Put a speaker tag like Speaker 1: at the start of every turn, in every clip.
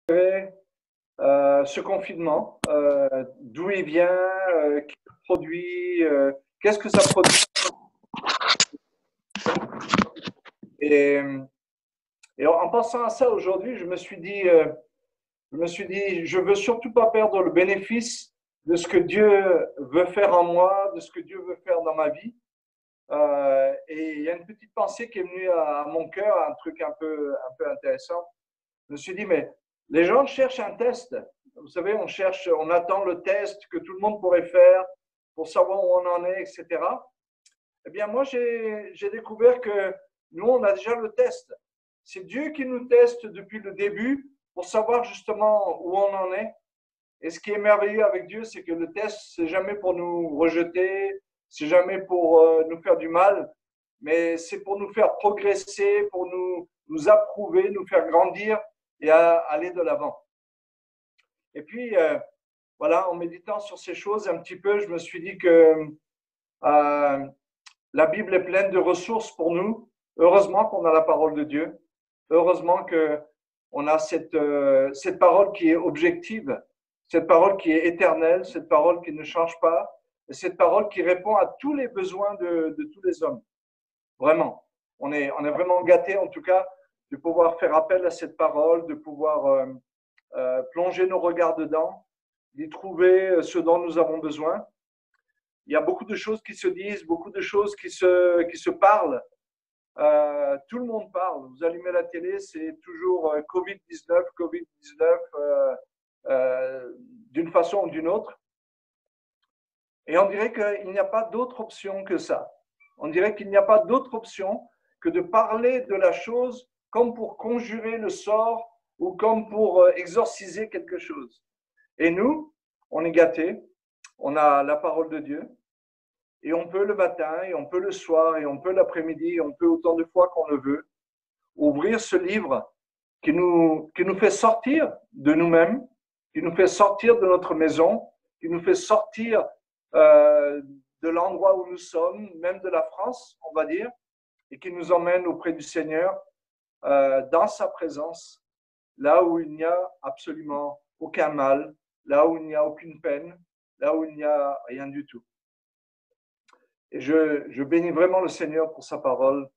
Speaker 1: ce confinement, d'où il vient, qui le produit, qu'est-ce que ça produit. Et, et en pensant à ça aujourd'hui, je veux surtout pas perdre le bénéfice de ce que Dieu veut faire en moi, de ce que Dieu veut faire dans ma vie. Et il y a une petite pensée qui est venue à mon cœur, un truc un peu intéressant. Je me suis dit, mais les gens cherchent un test. Vous savez, on attend le test que tout le monde pourrait faire pour savoir où on en est, etc. Eh bien, moi, j'ai découvert que nous, on a déjà le test. C'est Dieu qui nous teste depuis le début pour savoir justement où on en est. Et ce qui est merveilleux avec Dieu, c'est que le test, c'est jamais pour nous rejeter, c'est jamais pour nous faire du mal, mais c'est pour nous faire progresser, pour nous approuver, nous faire grandir et aller de l'avant. Et puis, voilà, en méditant sur ces choses un petit peu, je me suis dit que la Bible est pleine de ressources pour nous. Heureusement qu'on a la parole de Dieu. Heureusement qu'on a cette parole qui est objective, cette parole qui est éternelle, cette parole qui ne change pas, et cette parole qui répond à tous les besoins de tous les hommes. Vraiment. On est vraiment gâtés, en tout cas, de pouvoir faire appel à cette parole, de pouvoir plonger nos regards dedans, d'y trouver ce dont nous avons besoin. Il y a beaucoup de choses qui se disent, beaucoup de choses qui se parlent. Tout le monde parle. Vous allumez la télé, c'est toujours Covid-19, Covid-19, d'une façon ou d'une autre. Et on dirait qu'il n'y a pas d'autre option que ça. On dirait qu'il n'y a pas d'autre option que de parler de la chose comme pour conjurer le sort ou comme pour exorciser quelque chose. Et nous, on est gâtés. On a la parole de Dieu. Et on peut le matin, et on peut le soir, et on peut l'après-midi, et on peut autant de fois qu'on le veut, ouvrir ce livre qui nous fait sortir de nous-mêmes, qui nous fait sortir de notre maison, qui nous fait sortir de l'endroit où nous sommes, même de la France, on va dire, et qui nous emmène auprès du Seigneur, dans sa présence, là où il n'y a absolument aucun mal, là où il n'y a aucune peine, là où il n'y a rien du tout. Et je bénis vraiment le Seigneur pour sa parole.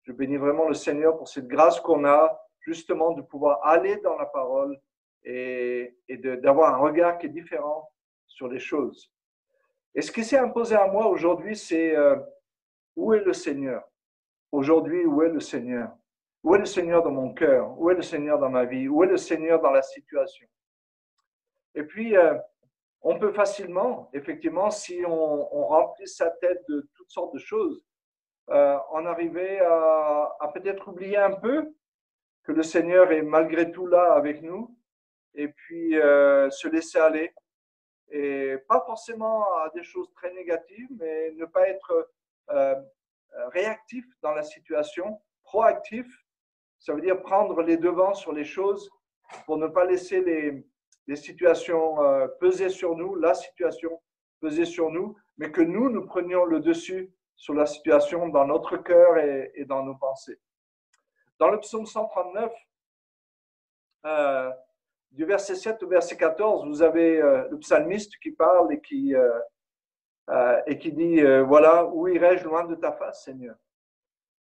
Speaker 1: Je bénis vraiment le Seigneur pour cette grâce qu'on a, justement, de pouvoir aller dans la parole et d'avoir un regard qui est différent sur les choses. Et ce qui s'est imposé à moi aujourd'hui, c'est où est le Seigneur? Aujourd'hui, où est le Seigneur? Où est le Seigneur dans mon cœur? Où est le Seigneur dans ma vie? Où est le Seigneur dans la situation? Et puis, on peut facilement, effectivement, si on remplit sa tête de toutes sortes de choses, en arriver à peut-être oublier un peu que le Seigneur est malgré tout là avec nous, et puis se laisser aller, et pas forcément à des choses très négatives, mais ne pas être réactif dans la situation, proactif, ça veut dire prendre les devants sur les choses pour ne pas laisser les situations peser sur nous, la situation peser sur nous, mais que nous prenions le dessus sur la situation dans notre cœur et dans nos pensées. Dans le psaume 139, du verset 7 au verset 14, vous avez le psalmiste qui parle et qui dit, voilà, où irai-je loin de ta face, Seigneur?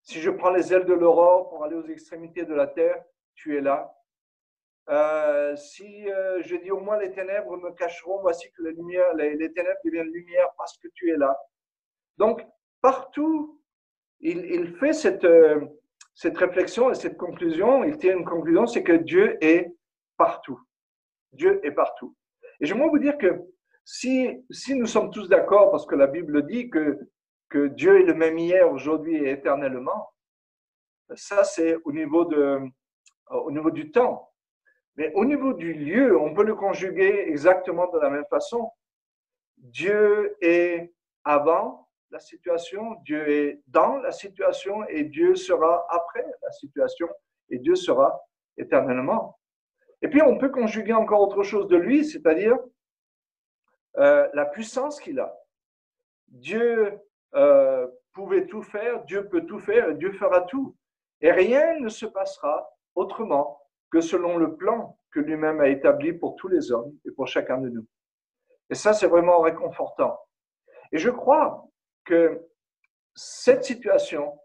Speaker 1: Si je prends les ailes de l'aurore pour aller aux extrémités de la terre, tu es là. Si je dis au moins les ténèbres me cacheront, voici que les ténèbres deviennent lumière parce que tu es là. Donc, partout, il fait cette réflexion et cette conclusion, il tire une conclusion, c'est que Dieu est partout. Dieu est partout. Et j'aimerais vous dire que si nous sommes tous d'accord, parce que la Bible dit que Dieu est le même hier, aujourd'hui et éternellement, ça c'est au niveau du temps. Mais au niveau du lieu, on peut le conjuguer exactement de la même façon. Dieu est avant la situation, Dieu est dans la situation et Dieu sera après la situation et Dieu sera éternellement. Et puis on peut conjuguer encore autre chose de lui, c'est-à-dire la puissance qu'il a. Dieu pouvait tout faire, Dieu peut tout faire et Dieu fera tout. Et rien ne se passera autrement que selon le plan que lui-même a établi pour tous les hommes et pour chacun de nous. Et ça, c'est vraiment réconfortant. Et je crois que cette situation,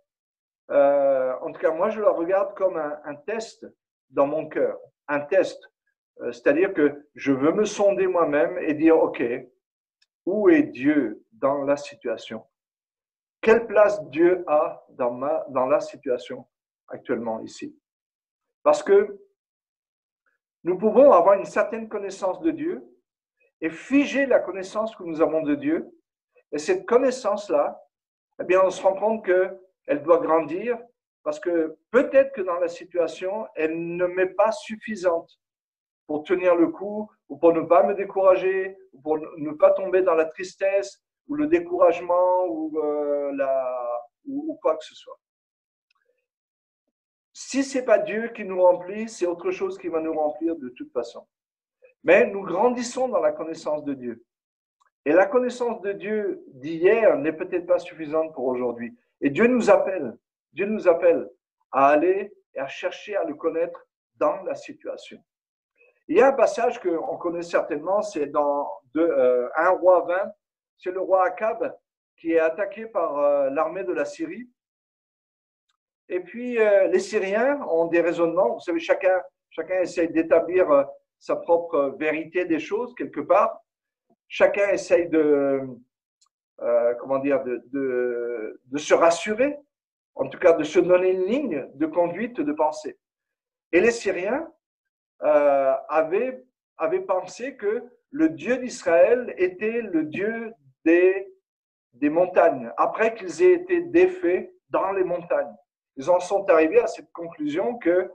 Speaker 1: en tout cas, moi, je la regarde comme un test dans mon cœur, un test. C'est-à-dire que je veux me sonder moi-même et dire, OK, où est Dieu dans la situation? Quelle place Dieu a dans la situation actuellement ici? Parce que nous pouvons avoir une certaine connaissance de Dieu et figer la connaissance que nous avons de Dieu. Et cette connaissance-là, eh bien, on se rend compte qu'elle doit grandir parce que peut-être que dans la situation, elle ne m'est pas suffisante pour tenir le coup ou pour ne pas me décourager, ou pour ne pas tomber dans la tristesse ou le découragement ou quoi que ce soit. Si ce n'est pas Dieu qui nous remplit, c'est autre chose qui va nous remplir de toute façon. Mais nous grandissons dans la connaissance de Dieu. Et la connaissance de Dieu d'hier n'est peut-être pas suffisante pour aujourd'hui. Et Dieu nous appelle à aller et à chercher à le connaître dans la situation. Il y a un passage qu'on connaît certainement, c'est dans 1 roi 20, c'est le roi Akab qui est attaqué par l'armée de la Syrie. Et puis, les Syriens ont des raisonnements. Vous savez, chacun essaye d'établir sa propre vérité des choses, quelque part. Chacun essaye de se rassurer, en tout cas de se donner une ligne de conduite, de pensée. Et les Syriens avaient pensé que le Dieu d'Israël était le Dieu des montagnes, après qu'ils aient été défaits dans les montagnes. Ils en sont arrivés à cette conclusion que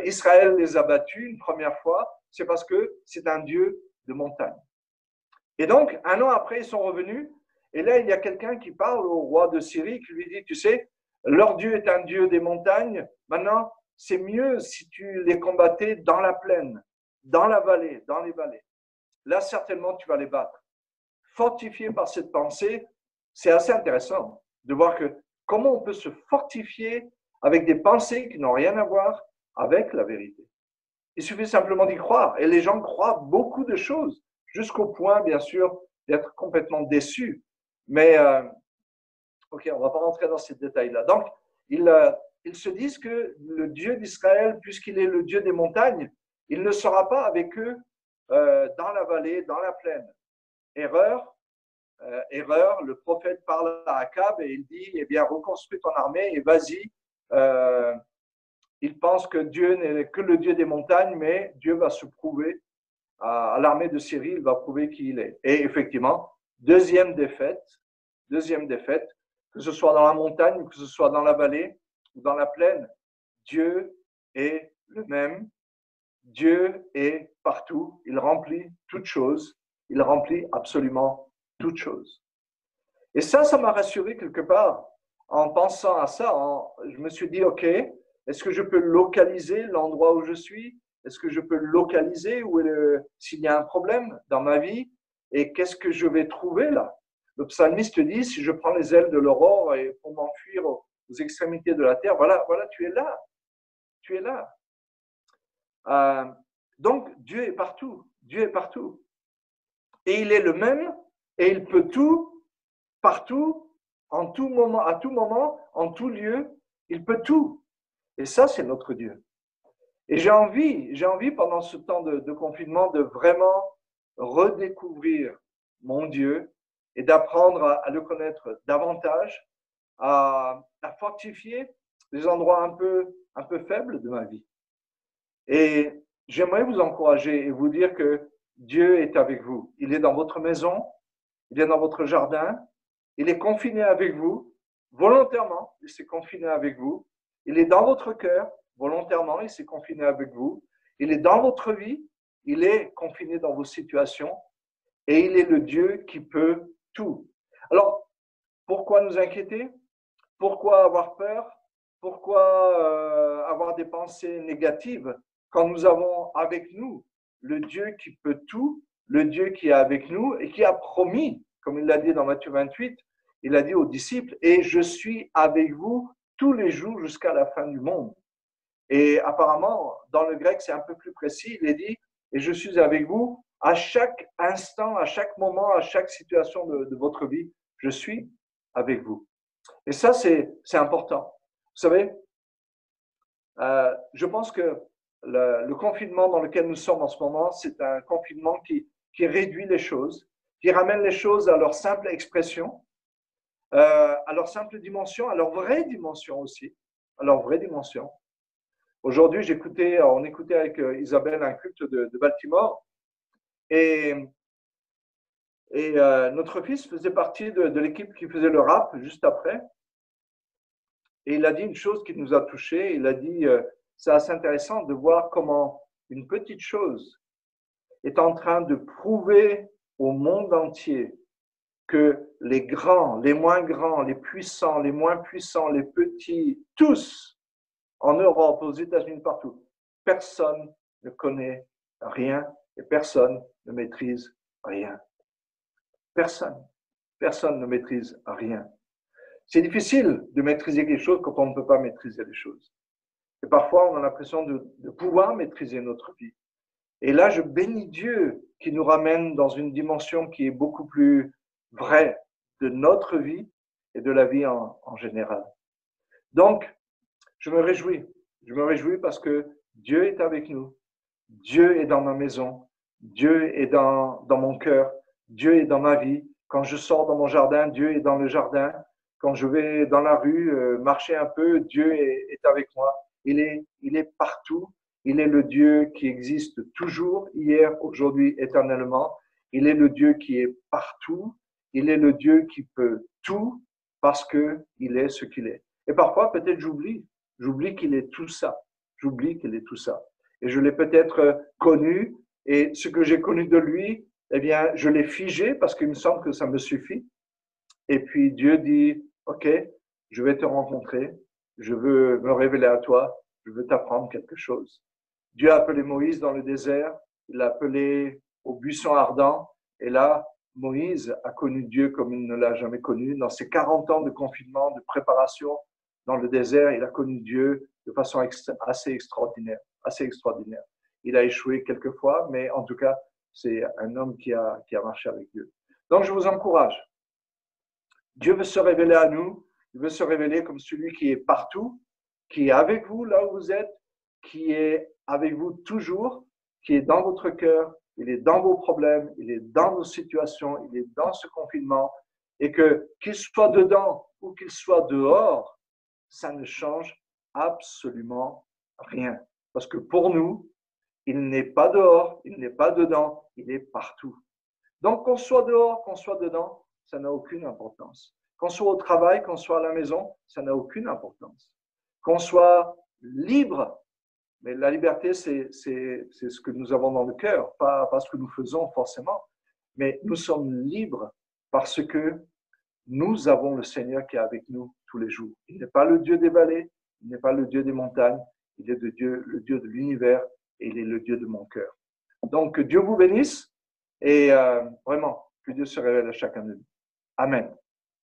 Speaker 1: Israël les a battus une première fois, c'est parce que c'est un Dieu de montagne. Et donc, 1 an après, ils sont revenus, et là, il y a quelqu'un qui parle au roi de Syrie, qui lui dit, tu sais, leur Dieu est un Dieu des montagnes, maintenant, c'est mieux si tu les combattais dans la plaine, dans la vallée, dans les vallées. Là, certainement, tu vas les battre. Fortifié par cette pensée, c'est assez intéressant de voir que comment on peut se fortifier avec des pensées qui n'ont rien à voir avec la vérité. Il suffit simplement d'y croire. Et les gens croient beaucoup de choses, jusqu'au point, bien sûr, d'être complètement déçus. Mais, OK, on ne va pas rentrer dans ces détails-là. Donc, ils se disent que le Dieu d'Israël, puisqu'il est le Dieu des montagnes, il ne sera pas avec eux dans la vallée, dans la plaine. Erreur, le prophète parle à Akab et il dit, eh bien, reconstruis ton armée et vas-y. Il pense que Dieu n'est que le Dieu des montagnes, mais Dieu va se prouver à l'armée de Syrie, il va prouver qui il est. Et effectivement, deuxième défaite, que ce soit dans la montagne, que ce soit dans la vallée ou dans la plaine, Dieu est le même. Dieu est partout. Il remplit toutes choses. Il remplit absolument toutes choses. Et ça m'a rassuré quelque part. En pensant à ça, je me suis dit, OK, est-ce que je peux localiser l'endroit où je suis? Est-ce que je peux localiser s'il y a un problème dans ma vie? Et qu'est-ce que je vais trouver là? Le psalmiste dit, si je prends les ailes de l'aurore et pour m'enfuir aux extrémités de la terre, voilà, tu es là. Tu es là. Donc, Dieu est partout. Dieu est partout. Et il est le même et il peut tout, partout, en tout moment, à tout moment, en tout lieu. Il peut tout. Et ça, c'est notre Dieu. Et j'ai envie pendant ce temps de confinement de vraiment redécouvrir mon Dieu et d'apprendre à le connaître davantage, à fortifier les endroits un peu faibles de ma vie. Et j'aimerais vous encourager et vous dire que Dieu est avec vous. Il est dans votre maison, il est dans votre jardin, il est confiné avec vous, volontairement, il s'est confiné avec vous. Il est dans votre cœur, volontairement, il s'est confiné avec vous. Il est dans votre vie, il est confiné dans vos situations et il est le Dieu qui peut tout. Alors, pourquoi nous inquiéter? Pourquoi avoir peur? Pourquoi avoir des pensées négatives quand nous avons avec nous le Dieu qui peut tout, le Dieu qui est avec nous et qui a promis, comme il l'a dit dans Matthieu 28, il a dit aux disciples, et je suis avec vous tous les jours jusqu'à la fin du monde. Et apparemment, dans le grec, c'est un peu plus précis. Il est dit, et je suis avec vous à chaque instant, à chaque moment, à chaque situation de votre vie. Je suis avec vous. Et ça, c'est important. Vous savez, je pense que le confinement dans lequel nous sommes en ce moment, c'est un confinement qui réduit les choses, qui ramène les choses à leur simple expression, à leur simple dimension, à leur vraie dimension aussi, à leur vraie dimension. Aujourd'hui, on écoutait avec Isabelle un culte de Baltimore et notre fils faisait partie de l'équipe qui faisait le rap juste après. Et il a dit une chose qui nous a touchés. Il a dit, c'est assez intéressant de voir comment une petite chose est en train de prouver au monde entier que les grands, les moins grands, les puissants, les moins puissants, les petits, tous, en Europe, aux États-Unis, partout, personne ne connaît rien et personne ne maîtrise rien. Personne. Personne ne maîtrise rien. C'est difficile de maîtriser quelque chose quand on ne peut pas maîtriser les choses. Et parfois, on a l'impression de pouvoir maîtriser notre vie. Et là, je bénis Dieu qui nous ramène dans une dimension qui est beaucoup plus vraie de notre vie et de la vie en général. Donc, je me réjouis. Je me réjouis parce que Dieu est avec nous. Dieu est dans ma maison. Dieu est dans mon cœur. Dieu est dans ma vie. Quand je sors dans mon jardin, Dieu est dans le jardin. Quand je vais dans la rue, marcher un peu, Dieu est avec moi. Il est partout. Il est le Dieu qui existe toujours, hier, aujourd'hui, éternellement. Il est le Dieu qui est partout. Il est le Dieu qui peut tout parce qu'il est ce qu'il est. Et parfois, peut-être j'oublie qu'il est tout ça. J'oublie qu'il est tout ça. Et je l'ai peut-être connu, et ce que j'ai connu de lui, eh bien, je l'ai figé parce qu'il me semble que ça me suffit. Et puis Dieu dit, OK, je vais te rencontrer, je veux me révéler à toi, je veux t'apprendre quelque chose. Dieu a appelé Moïse dans le désert, il l'a appelé au buisson ardent, et là, Moïse a connu Dieu comme il ne l'a jamais connu. Dans ses 40 ans de confinement, de préparation dans le désert, il a connu Dieu de façon assez extraordinaire, assez extraordinaire. Il a échoué quelques fois, mais en tout cas, c'est un homme qui a marché avec Dieu. Donc, je vous encourage. Dieu veut se révéler à nous, il veut se révéler comme celui qui est partout, qui est avec vous là où vous êtes, qui est avec vous toujours, qui est dans votre cœur, il est dans vos problèmes, il est dans vos situations, il est dans ce confinement, et que qu'il soit dedans ou qu'il soit dehors, ça ne change absolument rien. Parce que pour nous, il n'est pas dehors, il n'est pas dedans, il est partout. Donc qu'on soit dehors, qu'on soit dedans, ça n'a aucune importance. Qu'on soit au travail, qu'on soit à la maison, ça n'a aucune importance. Qu'on soit libre, mais la liberté, c'est ce que nous avons dans le cœur, pas ce que nous faisons forcément, mais nous sommes libres parce que nous avons le Seigneur qui est avec nous tous les jours. Il n'est pas le Dieu des vallées, il n'est pas le Dieu des montagnes, il est le Dieu de l'univers et il est le Dieu de mon cœur. Donc, Dieu vous bénisse et vraiment, que Dieu se révèle à chacun de nous. Amen.